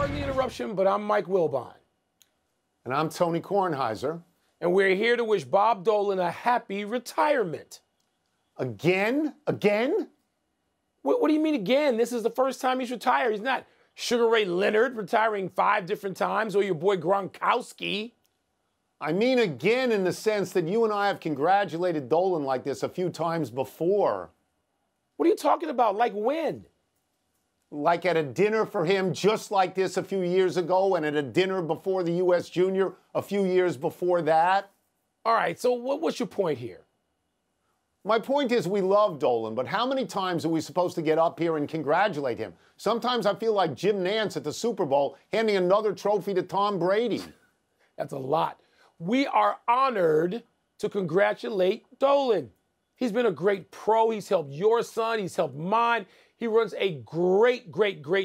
Pardon the interruption, but I'm Mike Wilbon. And I'm Tony Kornheiser. And we're here to wish Bob Dolan a happy retirement. Again? Again? What do you mean again? This is the first time he's retired. He's not Sugar Ray Leonard retiring 5 different times, or your boy Gronkowski. I mean again in the sense that you and I have congratulated Dolan like this a few times before. What are you talking about? Like when? Like at a dinner for him just like this a few years ago, and at a dinner before the U.S. Junior a few years before that. All right, so what's your point here? My point is we love Dolan, but how many times are we supposed to get up here and congratulate him? Sometimes I feel like Jim Nantz at the Super Bowl handing another trophy to Tom Brady. That's a lot. We are honored to congratulate Dolan. He's been a great pro. He's helped your son. He's helped mine. He runs a great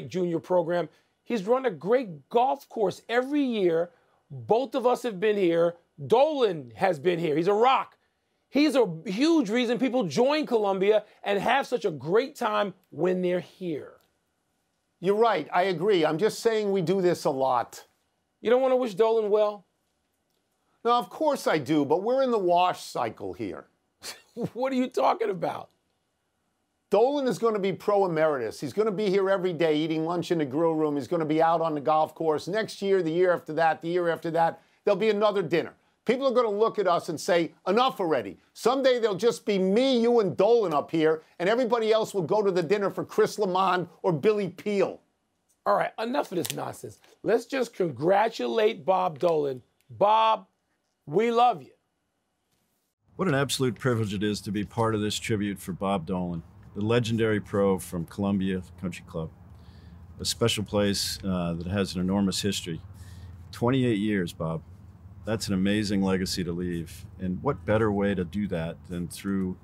junior program. He's run a great golf course every year. Both of us have been here. Dolan has been here. He's a rock. He's a huge reason people join Columbia and have such a great time when they're here. You're right. I agree. I'm just saying we do this a lot. You don't want to wish Dolan well? No, of course I do, but we're in the wash cycle here. What are you talking about? Dolan is going to be pro emeritus. He's going to be here every day eating lunch in the grill room. He's going to be out on the golf course. Next year, the year after that, the year after that, there'll be another dinner. People are going to look at us and say, enough already. Someday there'll just be me, you, and Dolan up here, and everybody else will go to the dinner for Chris Lamond or Billy Peel. All right, enough of this nonsense. Let's just congratulate Bob Dolan. Bob, we love you. What an absolute privilege it is to be part of this tribute for Bob Dolan, the legendary pro from Columbia Country Club, a special place that has an enormous history. 28 years, Bob. That's an amazing legacy to leave. And what better way to do that than through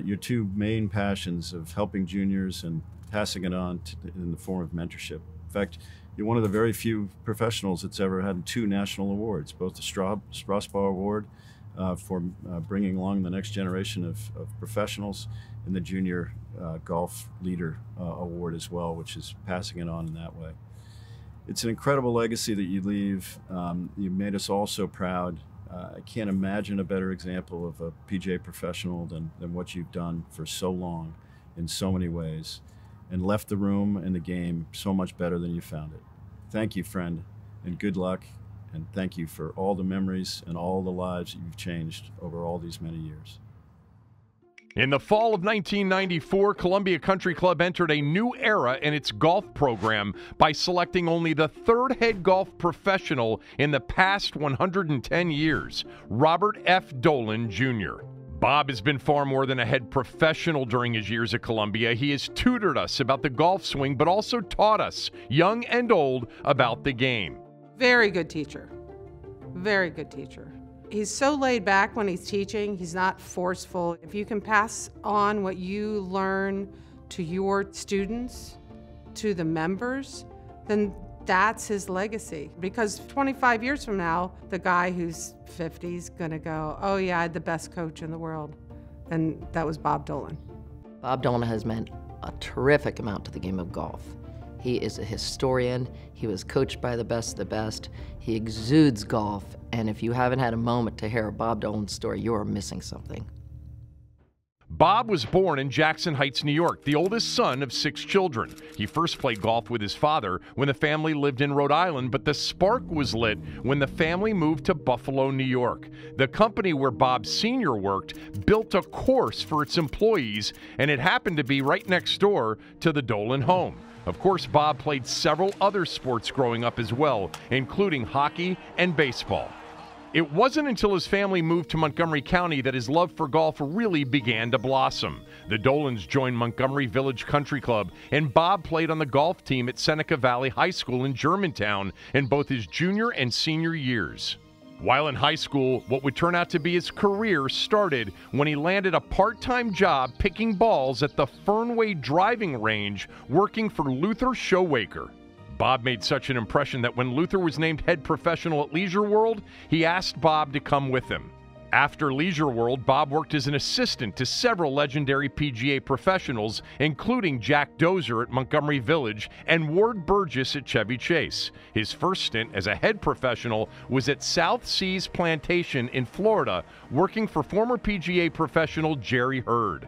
your two main passions of helping juniors and passing it on in the form of mentorship. In fact, you're one of the very few professionals that's ever had 2 national awards, both the Strasbaugh Award for bringing along the next generation of professionals, and the Junior Golf Leader Award as well, which is passing it on in that way. It's an incredible legacy that you leave. You made us all so proud. I can't imagine a better example of a PGA professional than what you've done for so long in so many ways, and left the room and the game so much better than you found it. Thank you, friend, and good luck. And thank you for all the memories and all the lives that you've changed over all these many years. In the fall of 1994, Columbia Country Club entered a new era in its golf program by selecting only the 3rd head golf professional in the past 110 years, Robert F. Dolan, Jr. Bob has been far more than a head professional during his years at Columbia. He has tutored us about the golf swing, but also taught us, young and old, about the game. Very good teacher. Very good teacher. He's so laid back when he's teaching. He's not forceful. If you can pass on what you learn to your students, to the members, then that's his legacy. Because 25 years from now, the guy who's 50 is going to go, oh yeah, I had the best coach in the world. And that was Bob Dolan. Bob Dolan has meant a terrific amount to the game of golf. He is a historian. He was coached by the best of the best. He exudes golf, and if you haven't had a moment to hear a Bob Dolan story, you are missing something. Bob was born in Jackson Heights, New York, the oldest son of 6 children. He first played golf with his father when the family lived in Rhode Island, but the spark was lit when the family moved to Buffalo, New York. The company where Bob Sr. worked built a course for its employees, and it happened to be right next door to the Dolan home. Of course, Bob played several other sports growing up as well, including hockey and baseball. It wasn't until his family moved to Montgomery County that his love for golf really began to blossom. The Dolans joined Montgomery Village Country Club, and Bob played on the golf team at Seneca Valley High School in Germantown in both his junior and senior years. While in high school, what would turn out to be his career started when he landed a part-time job picking balls at the Fernway driving range working for Luther Showaker. Bob made such an impression that when Luther was named head professional at Leisure World, he asked Bob to come with him. After Leisure World, Bob worked as an assistant to several legendary PGA professionals, including Jack Dozier at Montgomery Village and Ward Burgess at Chevy Chase. His first stint as a head professional was at South Seas Plantation in Florida, working for former PGA professional Jerry Hurd.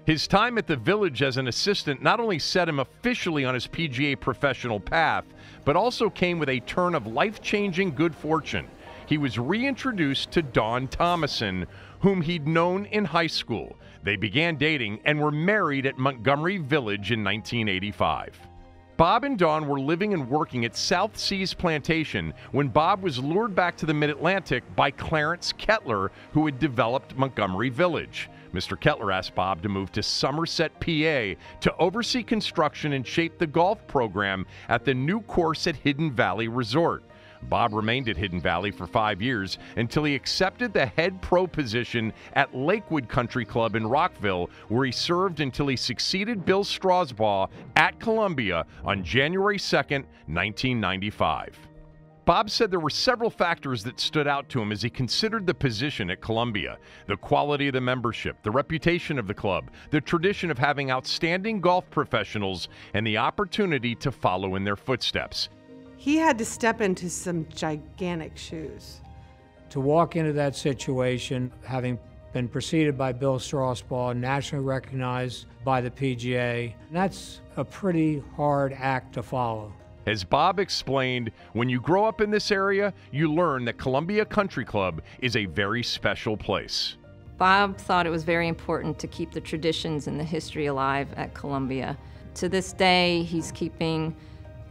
His time at the Village as an assistant not only set him officially on his PGA professional path, but also came with a turn of life-changing good fortune. He was reintroduced to Dawn Thomason, whom he'd known in high school. They began dating and were married at Montgomery Village in 1985. Bob and Dawn were living and working at South Seas Plantation when Bob was lured back to the Mid-Atlantic by Clarence Kettler, who had developed Montgomery Village. Mr. Kettler asked Bob to move to Somerset, PA, to oversee construction and shape the golf program at the new course at Hidden Valley Resort. Bob remained at Hidden Valley for 5 years until he accepted the head pro position at Lakewood Country Club in Rockville, where he served until he succeeded Bill Strasbaugh at Columbia on January 2nd, 1995. Bob said there were several factors that stood out to him as he considered the position at Columbia: the quality of the membership, the reputation of the club, the tradition of having outstanding golf professionals, and the opportunity to follow in their footsteps. He had to step into some gigantic shoes. To walk into that situation, having been preceded by Bill Strasbaugh, nationally recognized by the PGA, that's a pretty hard act to follow. As Bob explained, when you grow up in this area, you learn that Columbia Country Club is a very special place. Bob thought it was very important to keep the traditions and the history alive at Columbia. To this day, he's keeping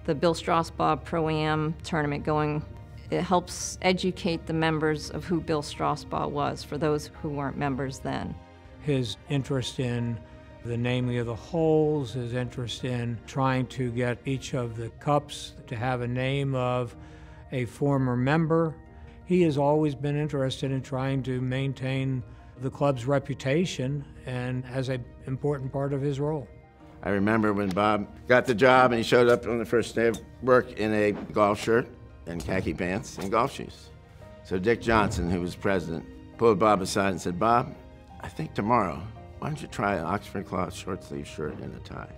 the Bill Strasbaugh Pro-Am tournament going. It helps educate the members of who Bill Strasbaugh was, for those who weren't members then. His interest in the naming of the holes, his interest in trying to get each of the cups to have a name of a former member. He has always been interested in trying to maintain the club's reputation and as an important part of his role. I remember when Bob got the job and he showed up on the first day of work in a golf shirt and khaki pants and golf shoes. So Dick Johnson, who was president, pulled Bob aside and said, "Bob, I think tomorrow, why don't you try an Oxford cloth short sleeve shirt and a tie?"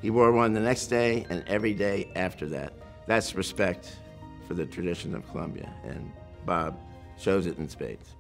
He wore one the next day and every day after that. That's respect for the tradition of Columbia, and Bob shows it in spades.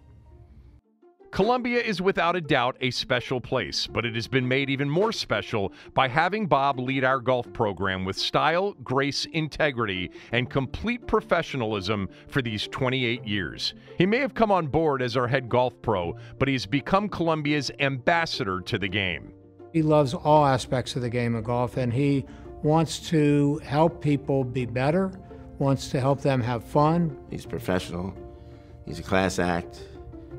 Columbia is without a doubt a special place, but it has been made even more special by having Bob lead our golf program with style, grace, integrity, and complete professionalism for these 28 years. He may have come on board as our head golf pro, but he's become Columbia's ambassador to the game. He loves all aspects of the game of golf, and he wants to help people be better, wants to help them have fun. He's professional, he's a class act,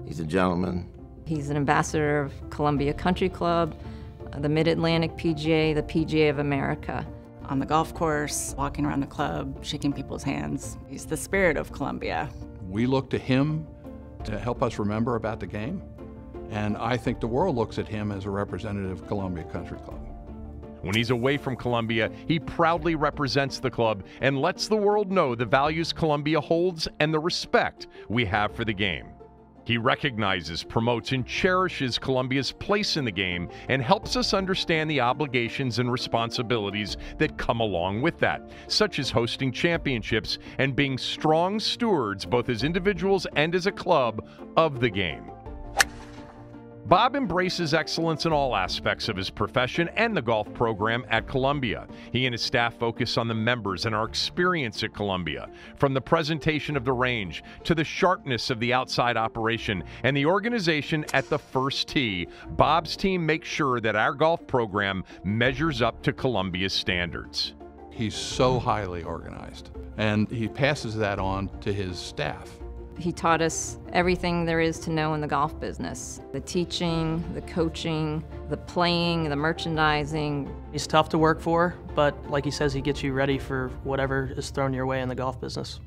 he's a gentleman. He's an ambassador of Columbia Country Club, the Mid-Atlantic PGA, the PGA of America. On the golf course, walking around the club, shaking people's hands. He's the spirit of Columbia. We look to him to help us remember about the game, and I think the world looks at him as a representative of Columbia Country Club. When he's away from Columbia, he proudly represents the club and lets the world know the values Columbia holds and the respect we have for the game. He recognizes, promotes, and cherishes Columbia's place in the game and helps us understand the obligations and responsibilities that come along with that, such as hosting championships and being strong stewards, both as individuals and as a club, of the game. Bob embraces excellence in all aspects of his profession and the golf program at Columbia. He and his staff focus on the members and our experience at Columbia, from the presentation of the range to the sharpness of the outside operation and the organization at the first tee. Bob's team makes sure that our golf program measures up to Columbia's standards. He's so highly organized, and he passes that on to his staff. He taught us everything there is to know in the golf business. The teaching, the coaching, the playing, the merchandising. He's tough to work for, but like he says, he gets you ready for whatever is thrown your way in the golf business.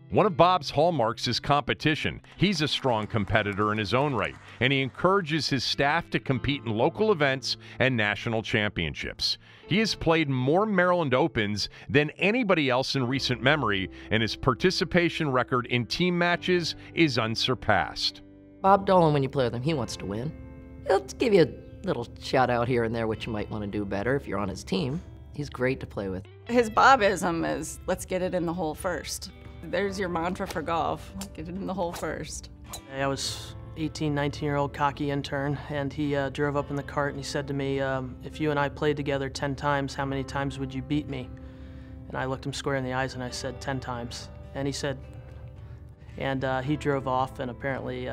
One of Bob's hallmarks is competition. He's a strong competitor in his own right, and he encourages his staff to compete in local events and national championships. He has played more Maryland Opens than anybody else in recent memory, and his participation record in team matches is unsurpassed. Bob Dolan, when you play with him, he wants to win. He'll give you a little shout out here and there, which you might want to do better if you're on his team. He's great to play with. His Bobism is, let's get it in the hole first. There's your mantra for golf, get it in the hole first. I was 18, 19-year-old cocky intern, and he drove up in the cart and he said to me, if you and I played together 10 times, how many times would you beat me? And I looked him square in the eyes and I said, 10 times. And he said, and he drove off and apparently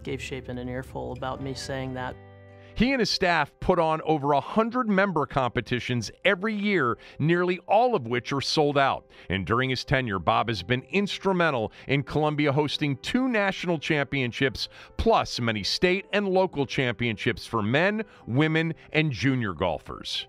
gave Shapen an earful about me saying that. He and his staff put on over 100 member competitions every year, nearly all of which are sold out. And during his tenure, Bob has been instrumental in Columbia hosting 2 national championships, plus many state and local championships for men, women, and junior golfers.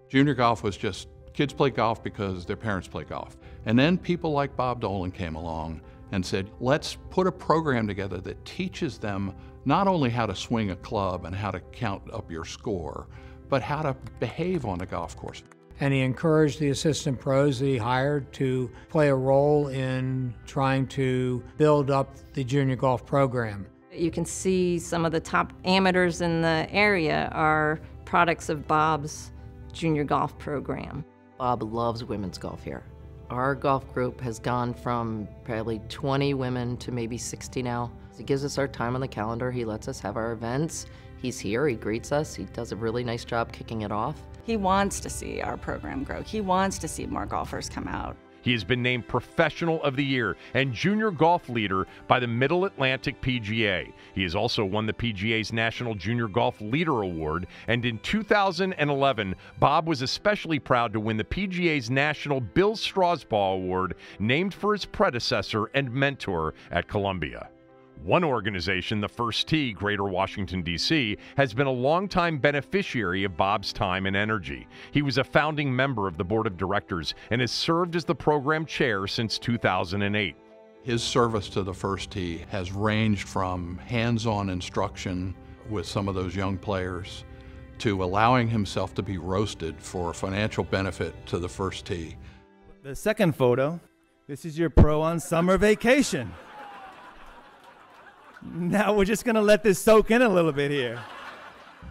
Junior golf was just, kids play golf because their parents play golf. And then people like Bob Dolan came along and said, let's put a program together that teaches them not only how to swing a club and how to count up your score, but how to behave on the golf course. And he encouraged the assistant pros that he hired to play a role in trying to build up the junior golf program. You can see some of the top amateurs in the area are products of Bob's junior golf program. Bob loves women's golf here. Our golf group has gone from probably 20 women to maybe 60 now. He gives us our time on the calendar. He lets us have our events. He's here, he greets us. He does a really nice job kicking it off. He wants to see our program grow. He wants to see more golfers come out. He has been named Professional of the Year and Junior Golf Leader by the Middle Atlantic PGA. He has also won the PGA's National Junior Golf Leader Award, and in 2011, Bob was especially proud to win the PGA's National Bill Strasbaugh Award, named for his predecessor and mentor at Columbia. One organization, the First Tee, Greater Washington, D.C., has been a longtime beneficiary of Bob's time and energy. He was a founding member of the board of directors and has served as the program chair since 2008. His service to the First Tee has ranged from hands-on instruction with some of those young players to allowing himself to be roasted for financial benefit to the First Tee. The second photo, this is your pro on summer vacation. Now we're just going to let this soak in a little bit here.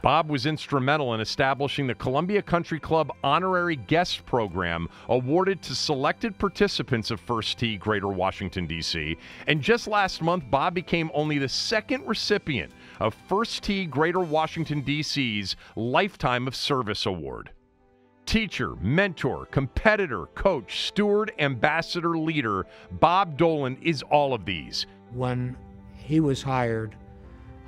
Bob was instrumental in establishing the Columbia Country Club Honorary Guest Program, awarded to selected participants of First Tee Greater Washington, D.C. And just last month, Bob became only the second recipient of First Tee Greater Washington, D.C.'s Lifetime of Service Award. Teacher, mentor, competitor, coach, steward, ambassador, leader, Bob Dolan is all of these. When he was hired,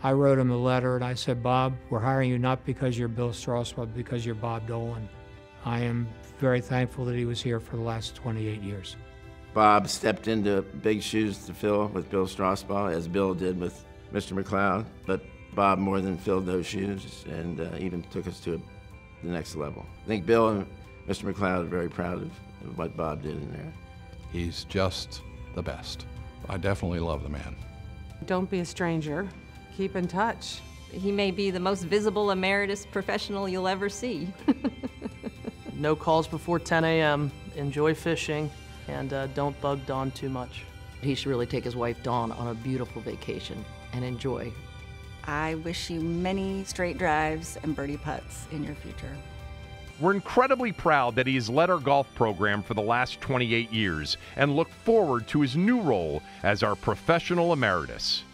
I wrote him a letter and I said, Bob, we're hiring you not because you're Bill Strauss, but because you're Bob Dolan. I am very thankful that he was here for the last 28 years. Bob stepped into big shoes to fill with Bill Strasbaugh, as Bill did with Mr. McLeod, but Bob more than filled those shoes and even took us to the next level. I think Bill and Mr. McLeod are very proud of what Bob did in there. He's just the best. I definitely love the man. Don't be a stranger. Keep in touch. He may be the most visible emeritus professional you'll ever see. No calls before 10 a.m. Enjoy fishing, and don't bug Dawn too much. He should really take his wife Dawn on a beautiful vacation and enjoy. I wish you many straight drives and birdie putts in your future. We're incredibly proud that he has led our golf program for the last 28 years and look forward to his new role as our professional emeritus.